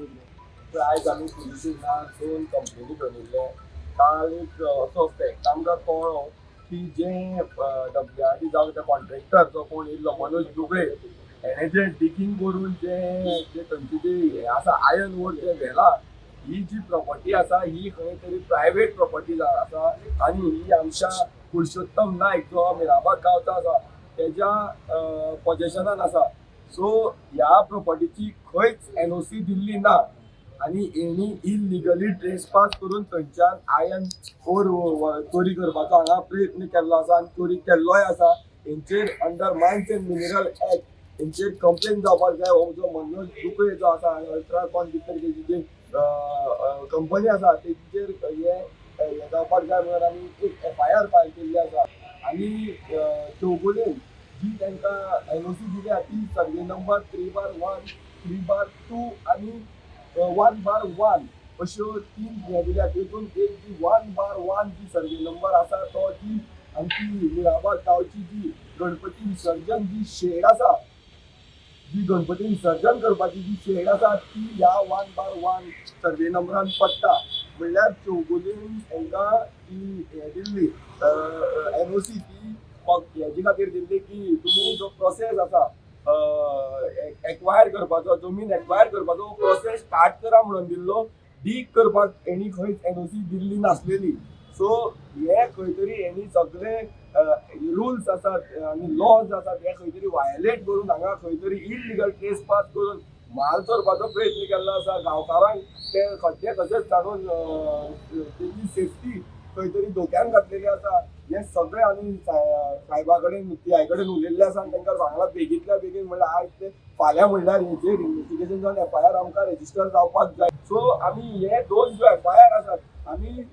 सांगितले आयज आमी पुलिसांक 2 कंप्लेनी घेवन येयले. काल एक असो फॅक्ट आमकां कळ्ळो की जे WRD जावं ते कॉन्ट्रॅक्टर जो कोण येयल्लो मनोज दुबळे हेणें जे डिगींग करून जे थंयचे जे हे आसा आयर्न ओर जे व्हेला, ही जी प्रॉपर्टी आसा ही खंय तरी प्रायवेट प्रॉपर्टी आसा आनी ही आमच्या पुरुषोत्तम नायक जो मिराबाग गांवचा आसा तेज्या पोजेशनान आसा. सो ह्या प्रॉपर्टीची खंयच NOC दिल्ली ना आनी हेणी इलिगली ट्रेसपास करून थंयच्यान आयर्न ओर चोरी करपाचो हांगा प्रयत्न केल्लो आसा आनी चोरी केल्लोय आसा. हेंचेर under mines and mineral act हेंचेर कंप्लेन जावपाक जाय. हो जो मनोज दुबळे जो आसा अल्ट्राकॉन भितर तेजी जी कंपनी आसा तेचेर हे जावपाक जाय म्हणून आमी एक FIR फायल केल्ली आसा. आनी चौगुलेन जी तांकां NOC दिल्या ती सर्वे नंबर 3/1, 3/2 आनी 1/1 अश्यो 3 हे दिल्या. तेतून एक जी 1/1 जी सर्वे नंबर आसा तो जी आमची मिराबाग गांवची जी गणपती विसर्जन जी शेड आसा, जी गणपती विसर्जन करपाची जी शेड आसा ती ह्या 1/1 सर्वे नंबरान पडटा. म्हणल्यार चौगुलेन तांकां ती हे दिल्ली NOC ती हेजे खातीर दिल्ली की तुमी जो प्रोसेस आसा एक्वायर करपाचो, जमीन एक्वायर करपाचो प्रोसेस स्टार्ट करा म्हणून दिल्लो. डीग करपाक हेणी खंयच NOC दिल्ली नासलेली. सो हे खंय तरी हेणी सगळे रुल्स आसात आनी लॉज आसात हे खंय तरी वायलेट करून हांगा खंय तरी इलिगल ट्रेसपास करून माल चोरपाचो प्रयत्न केल्लो आसा. गांवकारांक ते खड्डे कशेच काडून तेजी सेफ्टी खंय तरी धोक्यान घातलेली आसा. हे सगळे आमी सायबा कडेन TI कडेन उलयल्ले आसा आनी तांकां सांगलां बेगींतल्या बेगीन म्हणल्यार आयज ते फाल्यां म्हणल्यार हेचेर इन्व्हेस्टिगेशन जावन FIR आमकां रेजिस्टर जावपाक जाय. सो आमी हे 2 ज्यो FIR आसात आमी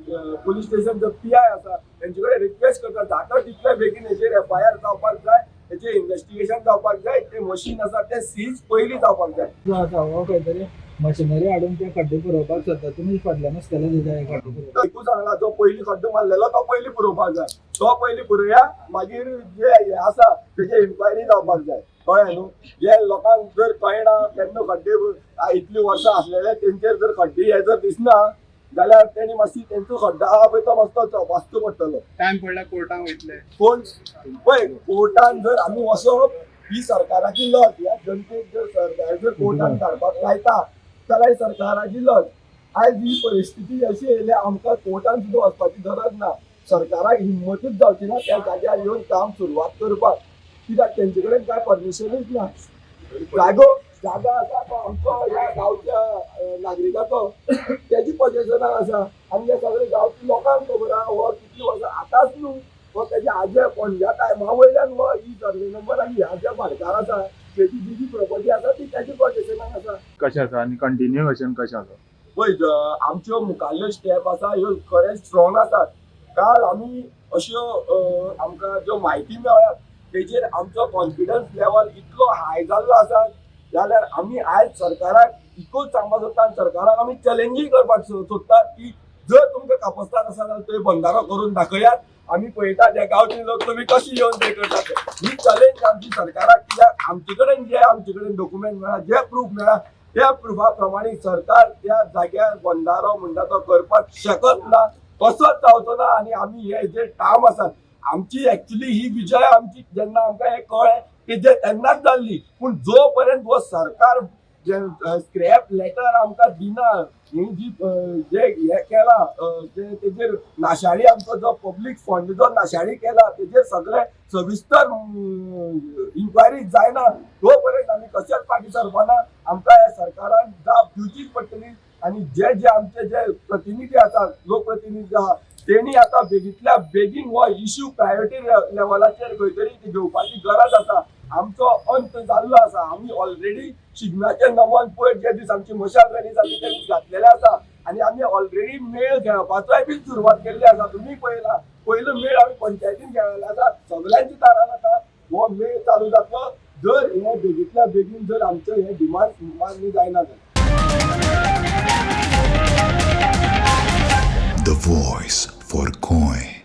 पुलीस स्टेशन जो PI आसा तेंचे कडेन रिक्वेस्ट करता जाता तितले बेगीन हेचेर FIR जावपाक जाय, हेचेर इन्व्हेस्टिगेशन जावपाक जाय. ते मशीन आसा ते सीज पयलीं जावपाक जाय. जो आसा हो खंय तरी मशिनरी हाडून ते खड्डे पुरोवपाक सोदता. तुमी फाटल्यानूच केले तेजे खड्डे पुरोवपाक. तूं सांगला जो पयलीं खड्डो मारलेलो तो पयलीं पुरोवपाक जाय. तो पयलीं पुरोया, मागीर जे हे आसा तेजे इन्क्वायरी जावपाक जाय. कळ्ळें न्हू. जे लोकांक जर कळना केन्ना खड्डे इतलीं वर्सां आसलेले तेंचेर जर खड्डे हे जर दिसना जाल्यार तेणी मातशी तेंचो खड्डो आहा पळय तो मातसो वाचचो पडटलो. टायम पडल्यार कोर्टाक वयतले. कोण पळय कोर्टान जर आमी वचप ही सरकाराची लज. ह्या जनतेक जर सरकार जर कोर्टान काडपाक लायता जाल्यार सरकाराची लज. आयज ही परिस्थिती अशी येयल्या आमकां कोर्टान सुद्दां वचपाची गरज ना. सरकाराक हिम्मतूच जावची ना त्या जाग्यार येवन काम सुरवात करपाक. कित्याक तेंचे कडेन कांय परमिशनूच ना. जागा आसा तो आमचो ह्या गांवच्या नागरिकाचो तेजी पोजेशनान आसा आनी हे सगळे गांवची लोकांक खबर आहा हो कितली वर्सां आतांच न्हू हो तेजे आजे पणज्या टायमा वयल्यान हो ही सर्वे नंबर आनी ह्या ज्या भाटकार आसा तेजी जी प्रॉपर्टी आसा ती तेजी पोजेशनान आसा. कशें आसा आनी कंटिन्युएशन कशें आसा? पळय आमच्यो मुखाल्ल्यो स्टेप आसा ह्यो खरें स्ट्रॉंग आसात. काल आमी अश्यो आमकां ज्यो म्हायती मेळ्ळ्यात तेजेर आमचो कॉन्फिडन्स लेवल इतलो हाय जाल्लो आसा जाल्यार आमी आयज सरकाराक इतूच सांगपाक सोदता आनी सरकाराक आमी चॅलेंजींग करपाक सोदतात की जर तुमकां कापस्तान आसा जाल्यार थंय बंधारो करून दाखयात. आमी पळयतात हे गांवचे लोक तुमी कशी येवन ते करतात. ही चॅलेंज आमची सरकाराक. कित्याक आमचे कडेन डॉक्युमेंट मेळ्ळा जे प्रूफ मेळ्ळा त्या प्रुफा प्रमाणे सरकार त्या जाग्यार बंधारो म्हणटा तो करपाक शकत ना, तसोच जावचो ना. आनी आमी हे जे ठाम आसात आमची एक्चुअली ही विजय आमची जेन्ना आमकां हे कळ्ळें तेजे तेन्नाच जाल्ली. पूण जो पर्यंत हो सरकार जे स्क्रॅप लेटर आमकां दिना ही जी जे हे केला तेजेर नाशाडी आमचो जो पब्लीक फंड जो नाशाडी केला तेजेर सगळे सविस्तर इन्क्वायरी जायना तो पर्यंत आमी कशेंच फाटीं सरपाना. आमकां ह्या सरकारान जाप दिवचीच पडटली. आनी जे आमचे जे प्रतिनिधी आसात लोकप्रतिनिधी आहा तेणी आतां बेगींतल्या बेगीन हो इश्यू प्रायोरिटी लेवलाचेर खंय तरी घेवपाची गरज आसा. आमचो अंत जाल्लो आसा. आमी ऑलरेडी शिगम्याच्या नमन पयर जे दीस आमची मशाल रॅली जाली ते दीस घातलेले आसा आनी आमी ऑलरेडी मेळ खेळपाचोय बी सुरवात केल्ली आसा. तुमी पळयला पयलो मेळ आमी पंचायतीन खेळ्ळेलो आसा. सगळ्यांची तारान आसा हो मेळ चालू जातलो जर हे बेगींतल्या बेगीन जर आमचे हे डिमांड मान्य जायना जाल्यार. The voice for Coin.